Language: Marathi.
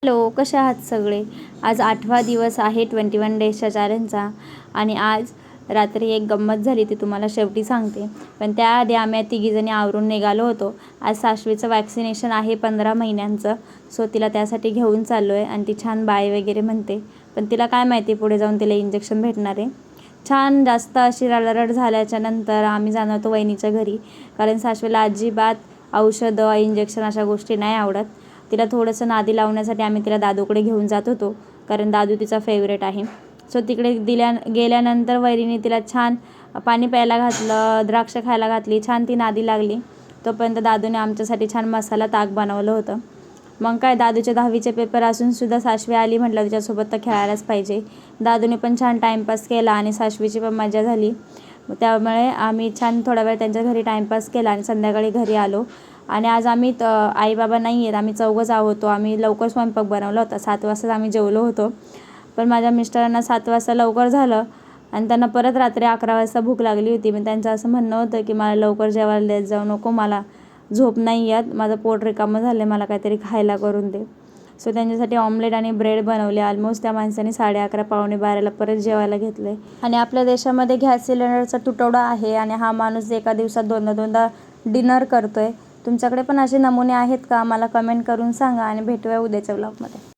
हॅलो, कसे आहात सगळे? आज 8वा दिवस आहे 21 डेजच्या चॅलेंजचा आणि आज रात्री एक गंमत झाली ती तुम्हाला शेवटी सांगते. पण त्याआधी आम्ही तिघीजणी आवरून निघालो होतो. आज साश्वीचं वॅक्सिनेशन आहे 15 महिन्यांचं. सो तिला त्यासाठी घेऊन चाललो आहे आणि ती छान बाय वगैरे म्हणते. पण तिला काय माहिती पुढे जाऊन तिला इंजेक्शन भेटणार आहे. छान जास्त अशी रडरड झाल्याच्या नंतर आम्ही जाणार होतो वहिनीच्या घरी. कारण साश्वीला अजिबात औषधं, इंजेक्शन अशा गोष्टी नाही आवडत. तिला थोडंसं नादी लावण्यासाठी आम्ही तिला दादूकडे घेऊन जात होतो, कारण दादू तिचा फेवरेट आहे. सो तिकडे गेल्यानंतर वहिनीने तिला छान पाणी प्यायला घातलं, द्राक्ष खायला घातली, छान ती नादी लागली. तोपर्यंत दादूने आमच्यासाठी छान मसाला ताक बनवलं होतं. मग काय, दादूचे 10वीचे पेपर असूनसुद्धा साश्वी आली म्हटलं तिच्यासोबत तर खेळायलाच पाहिजे. दादूने पण छान टाईमपास केला आणि साश्वीची पण मजा झाली. त्यामुळे आम्ही छान थोडा वेळ त्यांच्या घरी टाईमपास केला आणि संध्याकाळी घरी आलो. आणि आज आम्ही आई बाबा नाही आहेत, आम्ही चौघंच होतो. आम्ही लवकर स्वयंपाक बनवला होता, 7 वाजता आम्ही जेवलो होतो. पण माझ्या मिस्टरांना 7 वाजता लवकर झालं आणि त्यांना परत रात्री 11 वाजता भूक लागली होती. पण त्यांचं असं म्हणणं होतं की मला लवकर जेवायला देत जाऊ नको, मला झोप नाही येत, माझं पोट रिकामं झालं आहे, मला काहीतरी खायला करून दे. सो त्यांच्यासाठी ऑमलेट आणि ब्रेड बनवले. ऑलमोस्ट त्या माणसाने 11:30 पावणे 12ला परत जेवायला घेतलं. आणि आपल्या देशामध्ये गॅस सिलेंडरचा तुटवडा आहे आणि हा माणूस एका दिवसात दोनदा डिनर करतोय. तुमच्याकडे पण असे नमुने आहेत का? मला कमेंट करून सांगा आणि भेटूया उद्याच्या व्लॉगमध्ये.